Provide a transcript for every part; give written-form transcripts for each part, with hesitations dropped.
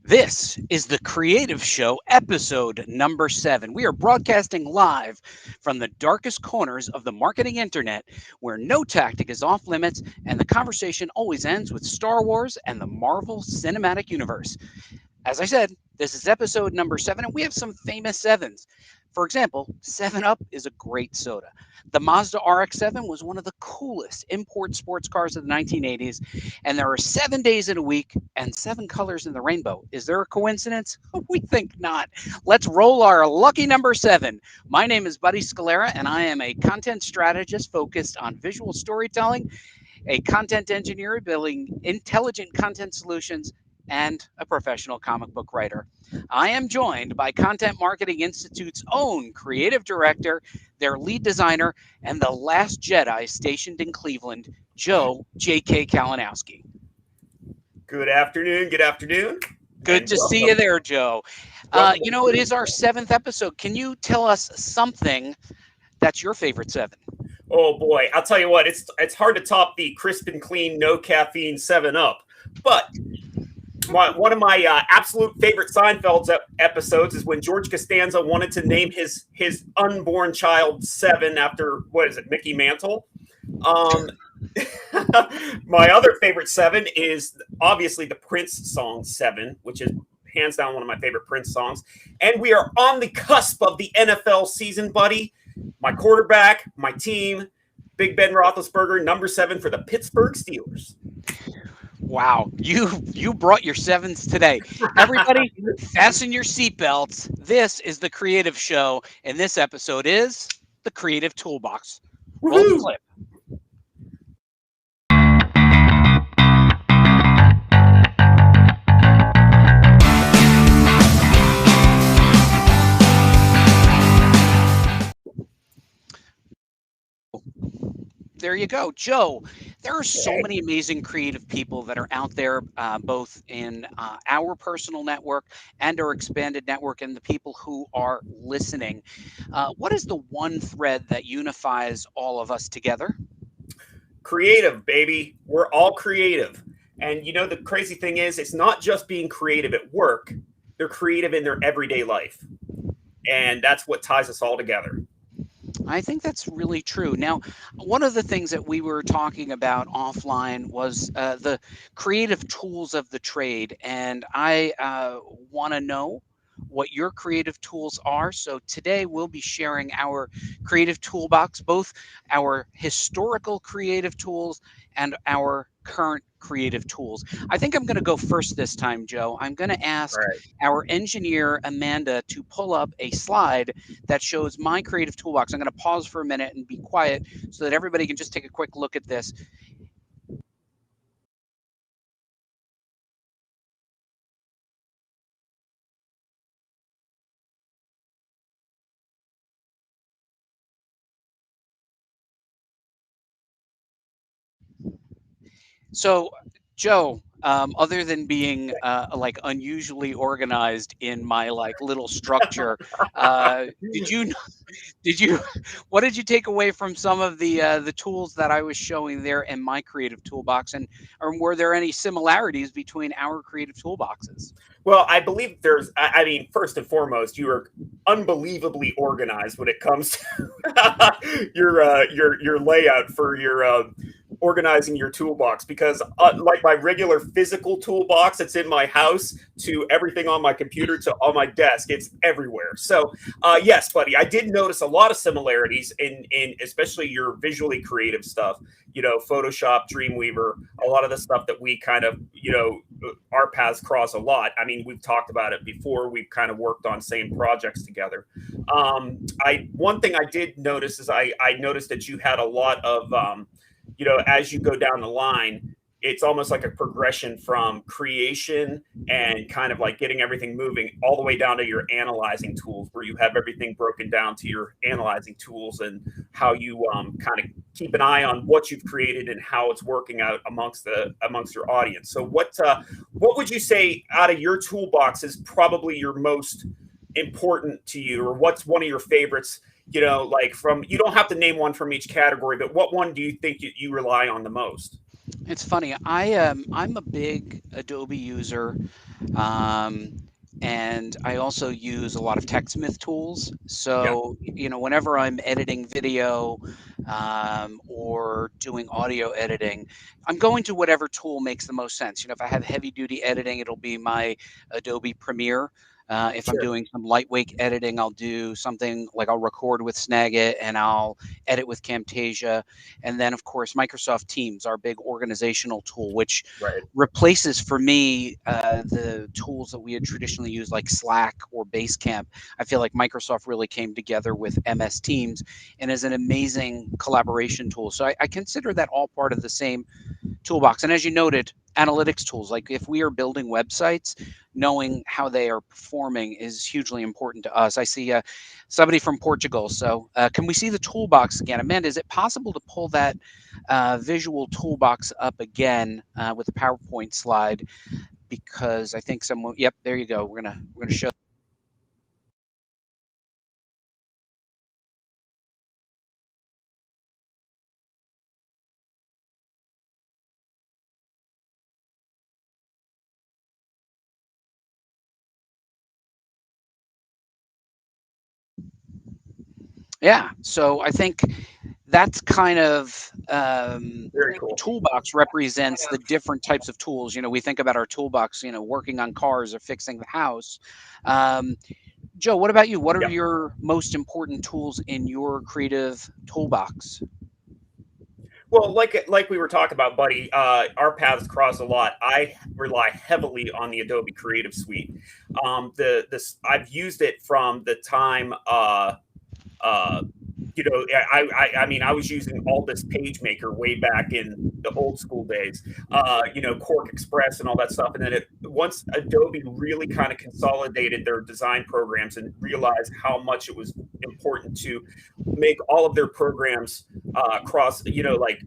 This is the Creative Show, episode number 7. We are broadcasting live from the darkest corners of the marketing internet, where no tactic is off limits and the conversation always ends with Star Wars and the Marvel Cinematic Universe. As I said, this is episode number 7, and we have some famous sevens. For example, 7 Up is a great soda. The Mazda RX-7 was one of the coolest import sports cars of the 1980s, and there are 7 days in a week and 7 colors in the rainbow. Is there a coincidence? We think not. Let's roll our lucky number 7. My name is Buddy Scalera, and I am a content strategist focused on visual storytelling, a content engineer building intelligent content solutions, and a professional comic book writer. I am joined by Content Marketing Institute's own creative director, their lead designer, and the last Jedi stationed in Cleveland, Joe J.K. Kalinowski. Good afternoon. Good afternoon. Good to see you there, Joe. It is our 7th episode. Can you tell us something that's your favorite 7? Oh boy, I'll tell you what. It's hard to top the crisp and clean, no caffeine 7 Up. But one of my absolute favorite Seinfeld episodes is when George Costanza wanted to name his unborn child 7 after, Mickey Mantle. My other favorite 7 is obviously the Prince song 7, which is hands down one of my favorite Prince songs. And we are on the cusp of the NFL season, buddy. My quarterback, my team, Big Ben Roethlisberger, number 7 for the Pittsburgh Steelers. Wow, you brought your 7s today. Everybody, fasten your seatbelts. This is the Creative Show, and this episode is the Creative Toolbox. Roll the clip. There you go, Joe. There are so many amazing creative people that are out there, both in our personal network and our expanded network, and the people who are listening. What is the one thread that unifies all of us together? Creative, baby. We're all creative. And the crazy thing is, it's not just being creative at work. They're creative in their everyday life. And that's what ties us all together. I think that's really true. Now, one of the things that we were talking about offline was the creative tools of the trade. And I want to know what your creative tools are. So today we'll be sharing our creative toolbox, both our historical creative tools and our current creative tools. I think I'm going to go first this time, Joe. I'm going to ask our engineer, Amanda, to pull up a slide that shows my creative toolbox. I'm going to pause for a minute and be quiet so that everybody can just take a quick look at this. So, Joe, other than being like unusually organized in my like little structure, what did you take away from some of the tools that I was showing there in my creative toolbox, and or were there any similarities between our creative toolboxes? Well, I believe there's. I mean, first and foremost, you are unbelievably organized when it comes to your layout for your organizing your toolbox. Because like my regular physical toolbox that's in my house to everything on my computer to on my desk, it's everywhere. So yes, buddy, I did notice a lot of similarities in especially your visually creative stuff. Photoshop, Dreamweaver, a lot of the stuff that we kind of our paths cross a lot. I mean, we've talked about it before. We've kind of worked on same projects together. One thing I did notice is I noticed that you had a lot of, as you go down the line, it's almost like a progression from creation and kind of like getting everything moving all the way down to your analyzing tools, where you have everything broken down to your analyzing tools and how you kind of keep an eye on what you've created and how it's working out amongst your audience. So what would you say out of your toolbox is probably your most important to you, or what's one of your favorites? Like from, you don't have to name one from each category, but what one do you think you rely on the most? It's funny. I'm a big Adobe user. And I also use a lot of TechSmith tools. Yeah, So, whenever I'm editing video or doing audio editing, I'm going to whatever tool makes the most sense. If I have heavy duty editing, it'll be my Adobe Premiere. If I'm sure. doing some lightweight editing, I'll do something like I'll record with Snagit and I'll edit with Camtasia. And then, of course, Microsoft Teams, our big organizational tool, which Right. replaces for me the tools that we had traditionally used like Slack or Basecamp. I feel like Microsoft really came together with MS Teams and is an amazing collaboration tool. So I consider that all part of the same toolbox. And as you noted, analytics tools, like if we are building websites, knowing how they are performing is hugely important to us. I see somebody from Portugal. So can we see the toolbox again? Amanda, is it possible to pull that visual toolbox up again with the PowerPoint slide? Because I think someone, yep, there you go. We're gonna show. Yeah, so I think that's kind of Very cool. toolbox represents the different types of tools. We think about our toolbox, working on cars or fixing the house. Um, Joe, what about you? What are Yeah. your most important tools in your creative toolbox? Well, like we were talking about, buddy, our paths cross a lot. I rely heavily on the Adobe Creative Suite. I've used it from the time uh, I mean, I was using all this PageMaker way back in the old school days, Quark Express and all that stuff. And then once Adobe really kind of consolidated their design programs and realized how much it was important to make all of their programs like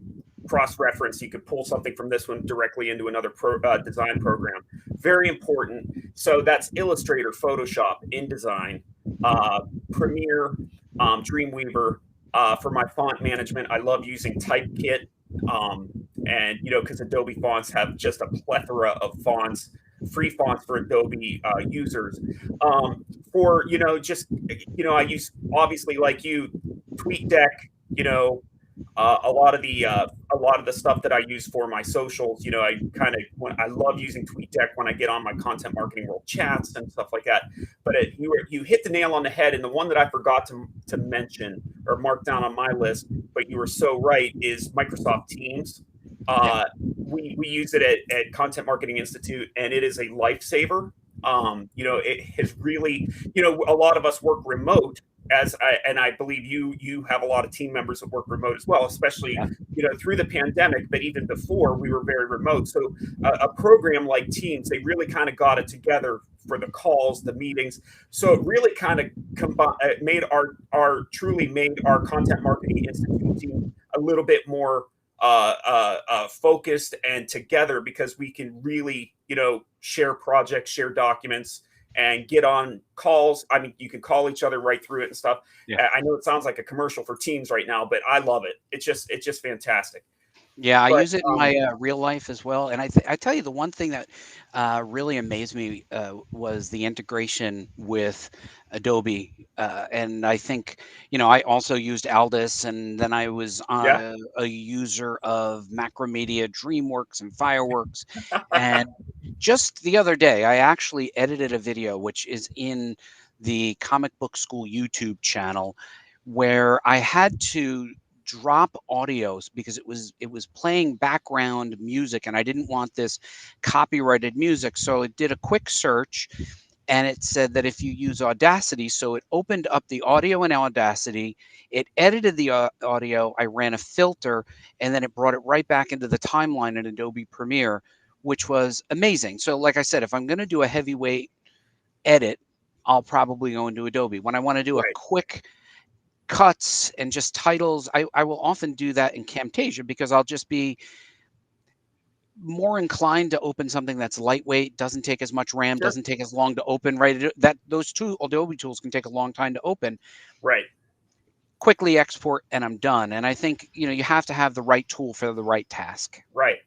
cross reference. You could pull something from this one directly into another design program. Very important. So that's Illustrator, Photoshop, InDesign, Premiere, Dreamweaver. For my font management, I love using Typekit. And, because Adobe fonts have just a plethora of fonts, free fonts for Adobe users. I use, obviously, like you, TweetDeck, you know, a lot of the stuff that I use for my socials, I love using TweetDeck when I get on my Content Marketing World chats and stuff like that. But you hit the nail on the head, and the one that I forgot to mention or mark down on my list, but you were so right, is Microsoft Teams. Yeah. Uh, we use it at Content Marketing Institute, and it is a lifesaver. It has really, a lot of us work remote, and I believe you have a lot of team members that work remote as well, especially Yeah. through the pandemic. But even before, we were very remote. So a program like Teams, they really kind of got it together for the calls, the meetings. So it really kind of made truly made our Content Marketing Institute team a little bit more focused and together, because we can really share projects, share documents, and get on calls. I mean, you can call each other right through it and stuff. Yeah. I know it sounds like a commercial for Teams right now, but I love it. It's just fantastic. Yeah, I But use it in my real life as well. And I tell you, the one thing that really amazed me was the integration with Adobe. And I think, I also used Aldus, and then I was yeah, a user of Macromedia, DreamWorks, and Fireworks. And just the other day, I actually edited a video, which is in the Comic Book School YouTube channel, where I had to drop audios because it was playing background music and I didn't want this copyrighted music. So it did a quick search and it said that if you use Audacity, so it opened up the audio in Audacity, it edited the audio, I ran a filter, and then it brought it right back into the timeline in Adobe Premiere, which was amazing. So like I said, if I'm going to do a heavyweight edit, I'll probably go into Adobe. When I want to do a right, quick cuts and just titles, I will often do that in Camtasia because I'll just be more inclined to open something that's lightweight, doesn't take as much RAM, sure, doesn't take as long to open, right? That those two Adobe tools can take a long time to open. right. Quickly export and I'm done. And I think, you have to have the right tool for the right task. Right.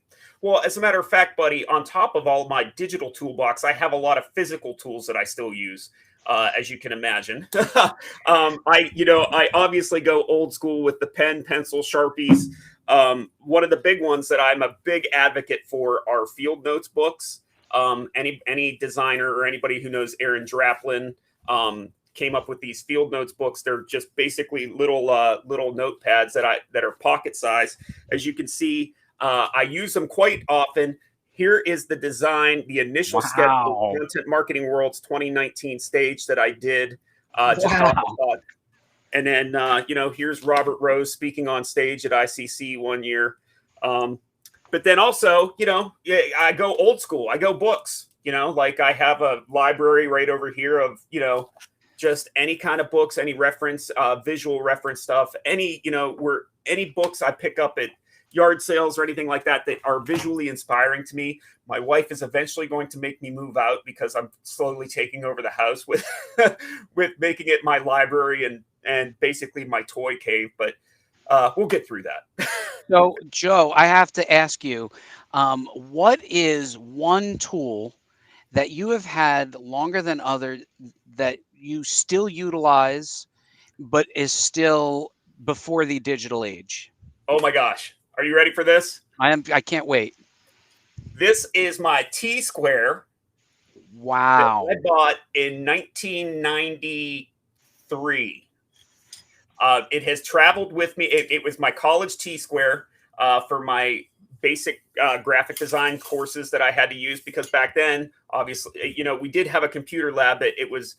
Well, as a matter of fact, buddy, on top of all my digital toolbox, I have a lot of physical tools that I still use, as you can imagine. I obviously go old school with the pen, pencil, Sharpies. One of the big ones that I'm a big advocate for are field notes books. Any designer or anybody who knows Aaron Draplin came up with these field notes books. They're just basically little notepads that are pocket size. As you can see, I use them quite often. Here is the design, the initial sketch for Wow. Content Marketing World's 2019 stage that I did just off the Wow. thought. And then, here's Robert Rose speaking on stage at ICC one year. But then also, I go old school. I go books, like I have a library right over here of, just any kind of books, any reference, visual reference stuff, any books I pick up at yard sales or anything like that are visually inspiring to me. My wife is eventually going to make me move out because I'm slowly taking over the house with with making it my library and basically my toy cave. But we'll get through that. So, Joe, I have to ask you, what is one tool that you have had longer than other that you still utilize, but is still before the digital age? Oh my gosh. Are you ready for this? I can't wait. This is my Tsquare that Wow. I bought in 1993. It has traveled with me. It was my college Tsquare for my basic graphic design courses that I had to use, because back then, obviously, we did have a computer lab, but it was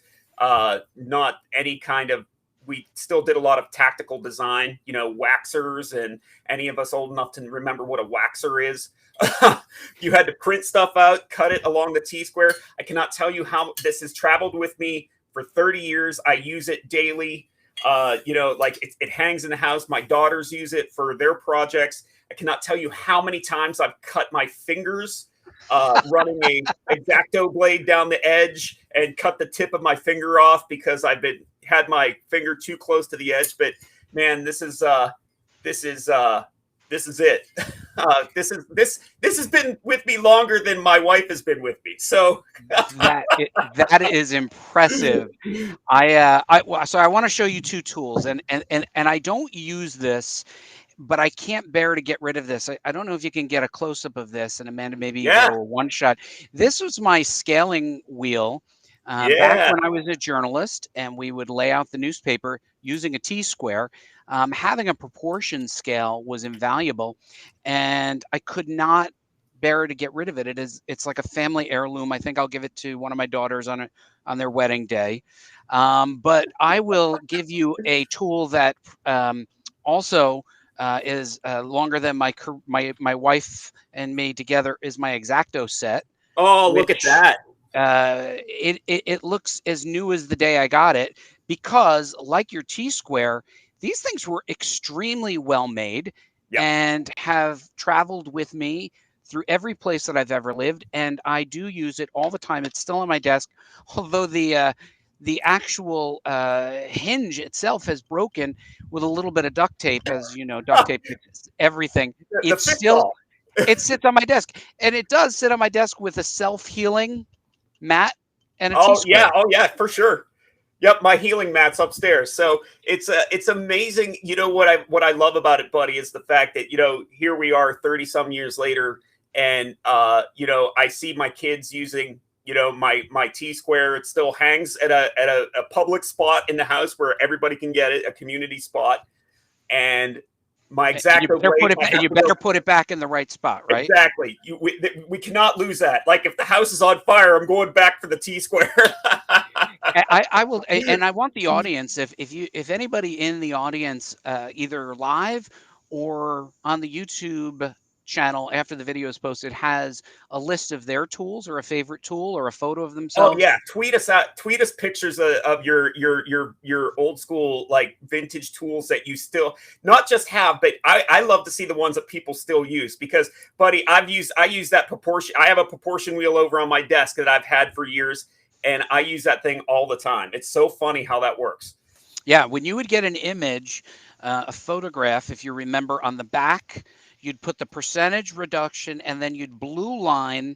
not any kind of. We still did a lot of tactical design, waxers, and any of us old enough to remember what a waxer is. You had to print stuff out, cut it along the Tsquare. I cannot tell you how this has traveled with me for 30 years. I use it daily. Like it hangs in the house. My daughters use it for their projects. I cannot tell you how many times I've cut my fingers running a X-Acto blade down the edge and cut the tip of my finger off because had my finger too close to the edge. But man, this is it. This has been with me longer than my wife has been with me. So That is impressive. So I want to show you two tools, and I don't use this, but I can't bear to get rid of this. I don't know if you can get a close up of this, and Amanda, maybe you yeah, do a one shot. This was my scaling wheel back yeah. when I was a journalist, and we would lay out the newspaper using a T-square. Having a proportion scale was invaluable, and I could not bear to get rid of it. It's like a family heirloom. I think I'll give it to one of my daughters on their wedding day. But I will give you a tool that also is longer than my wife and me together is my X-Acto set. Oh, look at Which that. it looks as new as the day I got it, because like your T-square, these things were extremely well made Yep. and have traveled with me through every place that I've ever lived, and I do use it all the time. It's still on my desk, although the actual hinge itself has broken with a little bit of duct tape. As you know, duct tape fixes everything. The It's fish still ball. it sits on my desk, and it does sit on my desk with a self-healing mat and a Oh T-square. yeah, for sure. Yep, my healing mat's upstairs. So it's amazing. You know what I love about it, buddy, is the fact that here we are 30 some years later, and I see my kids using my T-square. It still hangs at a public spot in the house where everybody can get it, a community spot, and my X-Acto blade. You better put it back in the right spot, right? Exactly. We cannot lose that. Like if the house is on fire, I'm going back for the T-square. I will, and I want the audience, if anybody in the audience, either live or on the YouTube channel after the video is posted, has a list of their tools or a favorite tool or a photo of Oh themselves. yeah, tweet us pictures of your old school, like vintage tools that you still not just have, but I love to see the ones that people still use, because buddy, I use that proportion. I have a proportion wheel over on my desk that I've had for years, and I use that thing all the time. It's so funny how that works. Yeah, when you would get an image, a photograph, if you remember, on the back, you'd put the percentage reduction, and then you'd blue line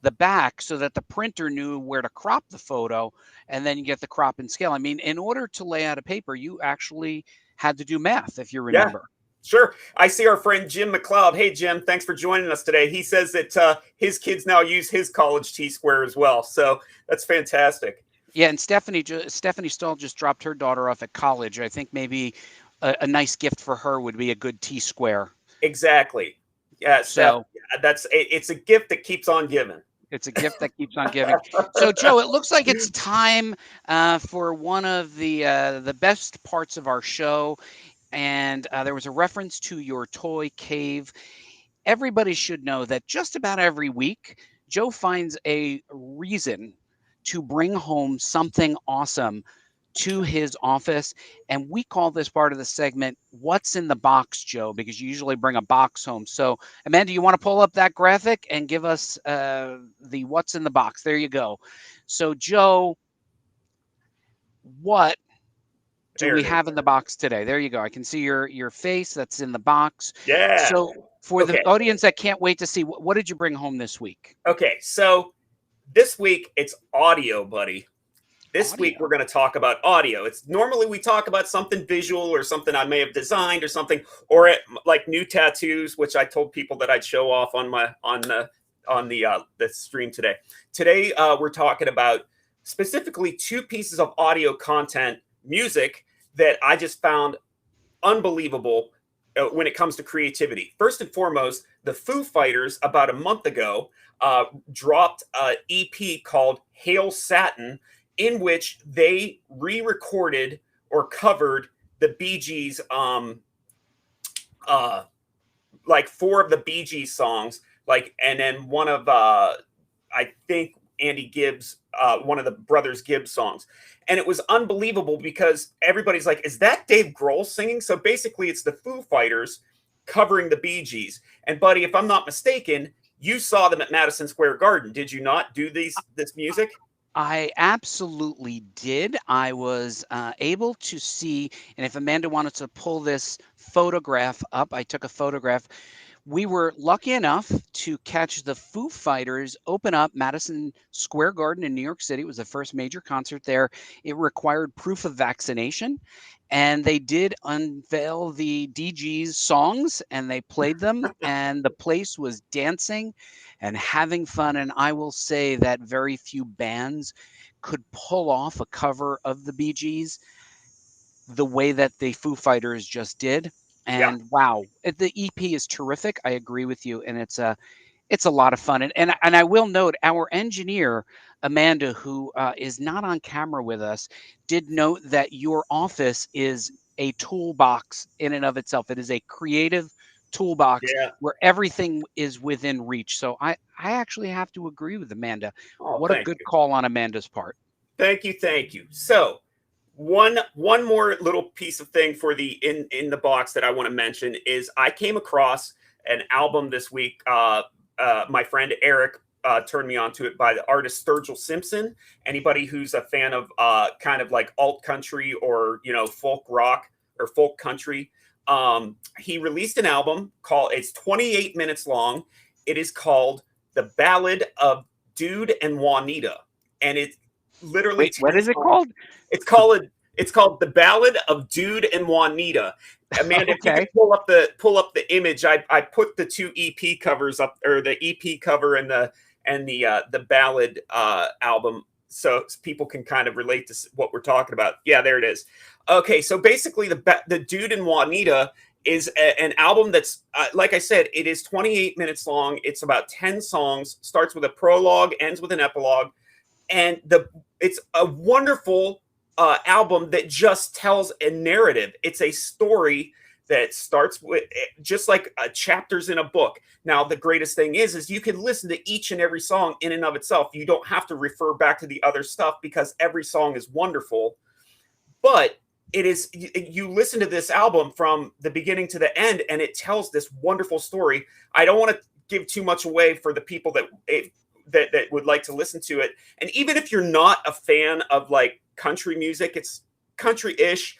the back so that the printer knew where to crop the photo, and then you get the crop and scale. I mean, in order to lay out a paper, you actually had to do math, if you Yeah. remember. Sure. I see our friend Jim MacLeod. Hey, Jim, thanks for joining us today. He says that his kids now use his college Tsquare as well. So that's fantastic. Yeah, and Stephanie Stahl just dropped her daughter off at college. I think maybe a nice gift for her would be a good Tsquare. Exactly. Yeah, Steph, So it's a gift that keeps on giving. it's a gift that keeps on giving. So, Joe, it looks like it's time for one of the best parts of our show. And there was a reference to your toy cave. Everybody should know that just about every week, Joe finds a reason to bring home something awesome to his office. And we call this part of the segment, What's in the Box, Joe, because you usually bring a box home. So, Amanda, you want to pull up that graphic and give us the What's in the Box? There you go. So, Joe, what do we have in the box today? There you go. I can see your face that's in the box. Yeah. So for the audience that can't wait to see, what did you bring home this week? Okay, so this week it's audio, buddy. This week we're going to talk about audio. It's normally we talk about something visual or something I may have designed or something, or like new tattoos, which I told people that I'd show off on the stream today. Today we're talking about specifically two pieces of audio content, music, that I just found unbelievable when it comes to creativity. First and foremost, the Foo Fighters about a month ago dropped an EP called Hail Satin, in which they re-recorded or covered the Bee Gees, like 4 of the Bee Gees songs, and then one of I think Andy Gibbs, one of the Brothers Gibbs songs. And it was unbelievable because everybody's like, is that Dave Grohl singing? So basically it's the Foo Fighters covering the Bee Gees. And buddy, if I'm not mistaken, you saw them at Madison Square Garden. Did you not do this music? I absolutely did. I was able to see, and if Amanda wanted to pull this photograph up, I took a photograph. We were lucky enough to catch the Foo Fighters open up Madison Square Garden in New York City. It was the first major concert there. It required proof of vaccination, and they did unveil the DG's songs, and they played them, and the place was dancing and having fun. And I will say that very few bands could pull off a cover of the Bee Gees the way that the Foo Fighters just did. And wow, the EP is terrific. I agree with you, and it's a lot of fun. And I will note our engineer Amanda, who is not on camera with us, did note that your office is a toolbox in and of itself. It is a creative toolbox where everything is within reach. So I actually have to agree with Amanda. What a good call on Amanda's part. Thank you. So one more little piece of thing for the in the box that I want to mention is I came across an album this week. My friend Eric turned me onto it by the artist Sturgill Simpson. Anybody who's a fan of kind of like alt country or folk rock or folk country, he released an album called. It's 28 minutes long. It is called The Ballad of Dude and Juanita, and it literally. Wait, what is it called? It's called The Ballad of Dude and Juanita. Amanda, if you can pull up the image, I put the 2 EP covers up, or the EP cover and the ballad album, so people can kind of relate to what we're talking about. Yeah, there it is. Okay, so basically the Dude and Juanita is an album that's like I said, it is 28 minutes long. It's about 10 songs, starts with a prologue, ends with an epilogue, and it's a wonderful album that just tells a narrative. It's a story that starts with just like chapters in a book. Now, the greatest thing is you can listen to each and every song in and of itself. You don't have to refer back to the other stuff because every song is wonderful. But you listen to this album from the beginning to the end, and it tells this wonderful story. I don't want to give too much away for the people that would like to listen to it. And even if you're not a fan of like country music, it's country-ish.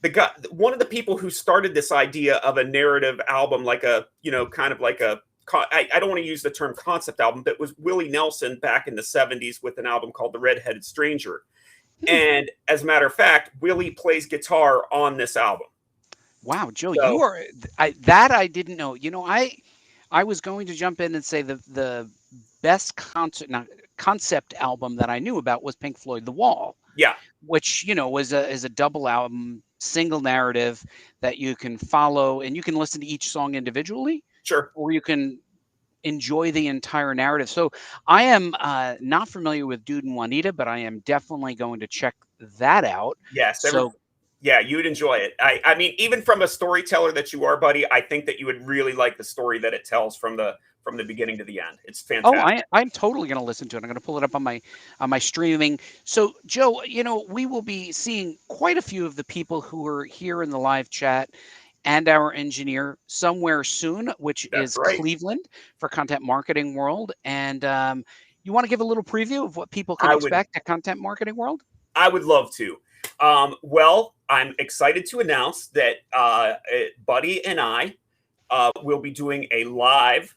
the guy, one of the people who started this idea of a narrative album, like a, kind of like a, I don't want to use the term concept album, but it was Willie Nelson back in the 70s with an album called The Red-Headed Stranger. And as a matter of fact, Willie plays guitar on this album. Wow, Joe, you So, are that I didn't know. I was going to jump in and say the best concept album that I knew about was Pink Floyd The Wall, yeah, which was is a double album, single narrative that you can follow, and you can listen to each song individually, sure. or you can enjoy the entire narrative. So I am not familiar with Dude and Juanita, but I am definitely going to check that out. Yes, So yeah, you'd enjoy it. I mean, even from a storyteller that you are, buddy, I think that you would really like the story that it tells from the beginning to the end. It's oh, fantastic. I'm totally going to listen to it. I'm going to pull it up on my streaming. So, Joe, we will be seeing quite a few of the people who are here in the live chat and our engineer somewhere soon, which That's is right. Cleveland for Content Marketing World. And you want to give a little preview of what people can I would expect at Content Marketing World? I would love to. Well, I'm excited to announce that Buddy and I will be doing a live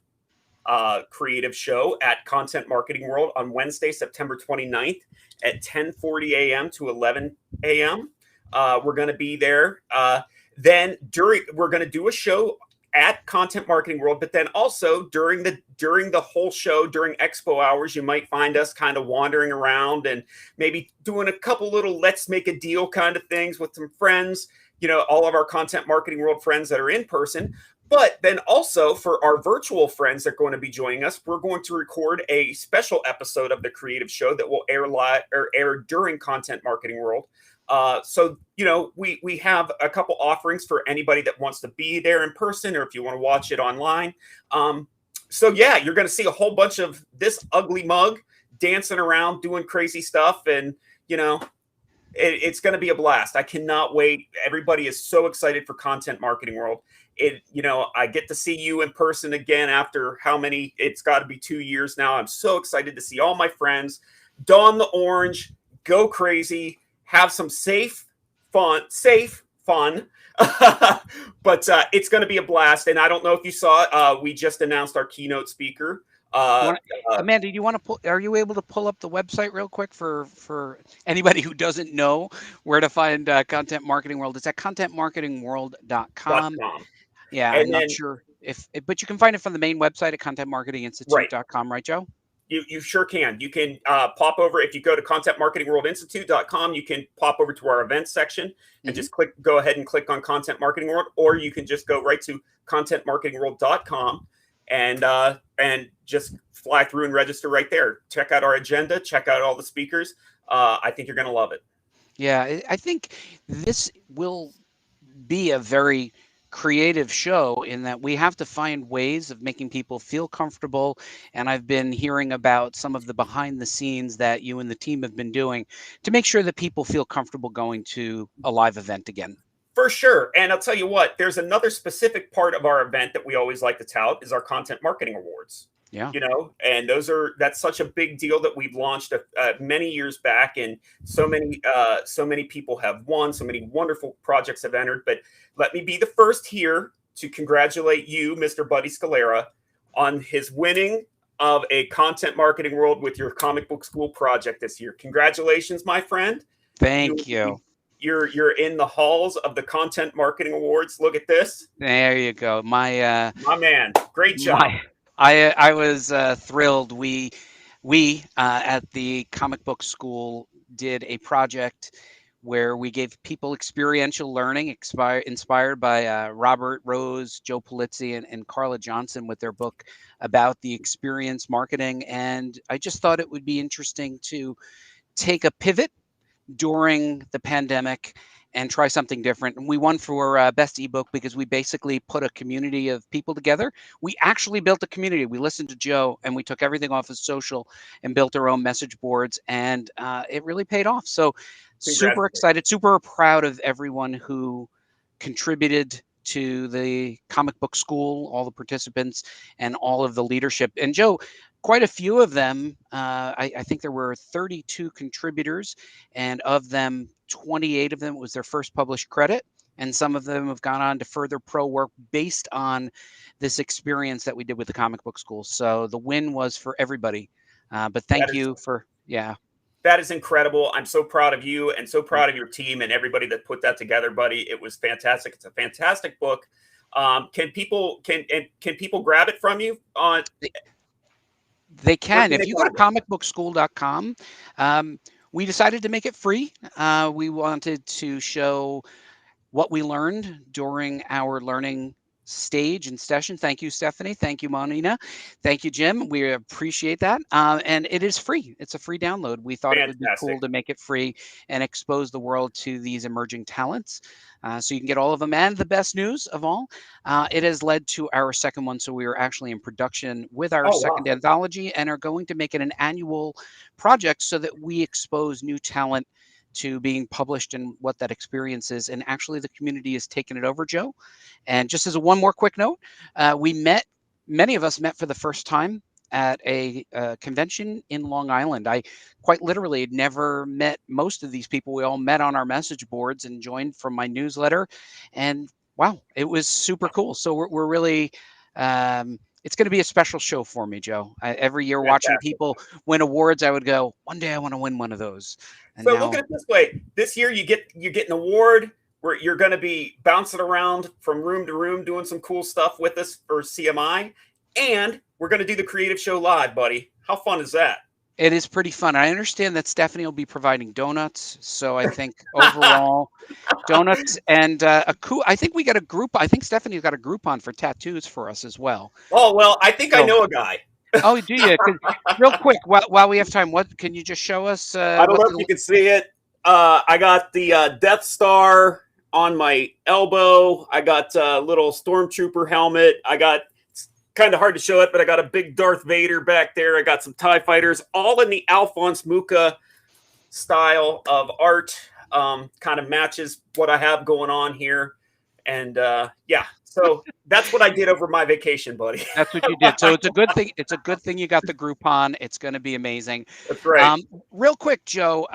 creative show at Content Marketing World on Wednesday, September 29th at 10:40 a.m. to 11 a.m. We're going to be there. Then we're going to do a show at Content Marketing World, but then also during the whole show, during expo hours, you might find us kind of wandering around and maybe doing a couple little let's make a deal kind of things with some friends, all of our Content Marketing World friends that are in person. But then also for our virtual friends that are going to be joining us, we're going to record a special episode of the Creative Show that will air live or air during Content Marketing World. So we have a couple offerings for anybody that wants to be there in person, or if you want to watch it online. So yeah, you're going to see a whole bunch of this ugly mug dancing around, doing crazy stuff, and it's going to be a blast. I cannot wait. Everybody is so excited for Content Marketing World. I get to see you in person again after how many? It's got to be 2 years now. I'm so excited to see all my friends don the orange, go crazy, have some safe fun. But it's going to be a blast. And I don't know if you saw, we just announced our keynote speaker. Amanda, do you want to are you able to pull up the website real quick for anybody who doesn't know where to find Content Marketing World? It's at contentmarketingworld.com. Yeah, and I'm not sure but you can find it from the main website at contentmarketinginstitute.com, right, Joe? You sure can. You can pop over. If you go to contentmarketingworldinstitute.com, you can pop over to our events section and just go ahead and click on Content Marketing World, or you can just go right to contentmarketingworld.com and just fly through and register right there. Check out our agenda. Check out all the speakers. I think you're going to love it. Yeah, I think this will be a very creative show in that we have to find ways of making people feel comfortable. And I've been hearing about some of the behind the scenes that you and the team have been doing to make sure that people feel comfortable going to a live event again. For sure. And I'll tell you what, there's another specific part of our event that we always like to tout is our Content Marketing Awards. Yeah. And that's such a big deal that we've launched many years back, and so many people have won, so many wonderful projects have entered. But let me be the first here to congratulate you, Mr. Buddy Scalera, on his winning of a Content Marketing World with your comic book school project this year. Congratulations, my friend. Thank you. You're in the halls of the Content Marketing Awards. Look at this. There you go. My man, great job. I was thrilled. We at the comic book school did a project where we gave people experiential learning inspired by Robert Rose, Joe Polizzi, and Carla Johnson with their book about the experience marketing. And I just thought it would be interesting to take a pivot during the pandemic and try something different. And we won for best ebook because we basically put a community of people together. We actually built a community. We listened to Joe and we took everything off of social and built our own message boards, and it really paid off. So super excited, super proud of everyone who contributed to the comic book school, all the participants and all of the leadership. And Joe, quite a few of them. I think there were 32 contributors, and of them, 28 of them was their first published credit. And some of them have gone on to further pro work based on this experience that we did with the comic book school. So the win was for everybody. But thank you for, yeah. That is incredible. I'm so proud of you and so proud of your team and everybody that put that together, buddy. It was fantastic. It's a fantastic book. Can people grab it from you? They can. If you go to comicbookschool.com, we decided to make it free. We wanted to show what we learned during our learning stage and session. Thank you, Stephanie. Thank you, Monina. Thank you, Jim. We appreciate that. And it is free. It's a free download. We thought it would be cool to make it free and expose the world to these emerging talents. So you can get all of them. And the best news of all, it has led to our second one. So we are actually in production with our second anthology and are going to make it an annual project so that we expose new talent to being published and what that experience is. And actually the community has taken it over, Joe. And just as one more quick note, many of us met for the first time at a convention in Long Island. I quite literally had never met most of these people. We all met on our message boards and joined from my newsletter. And wow, it was super cool. So we're really, it's going to be a special show for me, Joe. Every year watching people win awards, I would go, one day I want to win one of those. And so look at it this way. This year you get an award where you're going to be bouncing around from room to room doing some cool stuff with us for CMI. And we're going to do the creative show live, buddy. How fun is that? It is pretty fun. I understand that Stephanie will be providing donuts. So I think overall, donuts and I think we got a group. I think Stephanie's got a Groupon for tattoos for us as well. Oh, well, I think I know a guy. Oh, do you? Real quick, while we have time, what can you just show us? I don't know if you can see it. I got the Death Star on my elbow. I got a little Stormtrooper helmet. I got, it's kind of hard to show it, but I got a big Darth Vader back there. I got some TIE fighters, all in the Alphonse Mucha style of art. Kind of matches what I have going on here. And yeah, so that's what I did over my vacation, buddy. That's what you did. So it's a good thing. It's a good thing you got the Groupon. It's going to be amazing. That's right. Real quick, Joe,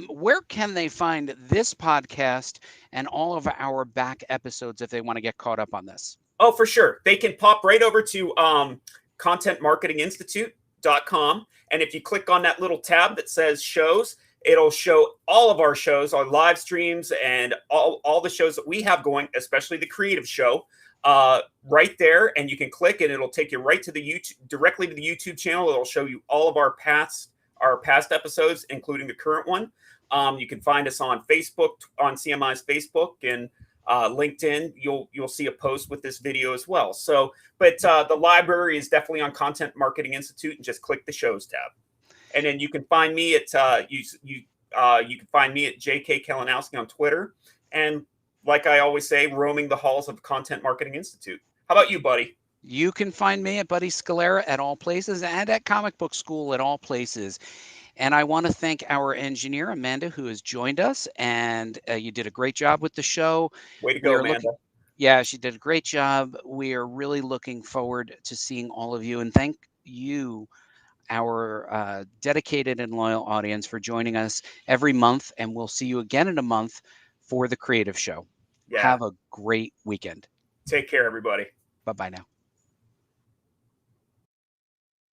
where can they find this podcast and all of our back episodes if they want to get caught up on this? Oh, for sure. They can pop right over to contentmarketinginstitute.com. And if you click on that little tab that says shows, it'll show all of our shows, our live streams, and all the shows that we have going, especially the creative show, right there. And you can click and it'll take you right to the YouTube, directly to the YouTube channel. It'll show you all of our past episodes, including the current one. You can find us on Facebook, on CMI's Facebook, and LinkedIn. You'll see a post with this video as well. So, but the library is definitely on Content Marketing Institute, and just click the shows tab. And then you can find me at you can find me at JK Kalinowski on Twitter, and like I always say, roaming the halls of Content Marketing Institute. How about you, buddy? You can find me at Buddy Scalera at all places and at Comic Book School at all places. And I want to thank our engineer, Amanda, who has joined us. And you did a great job with the show. Way to go, Amanda. Yeah, she did a great job. We are really looking forward to seeing all of you. And thank you, our dedicated and loyal audience, for joining us every month. And we'll see you again in a month for the creative show. Yeah. Have a great weekend. Take care, everybody. Bye-bye now.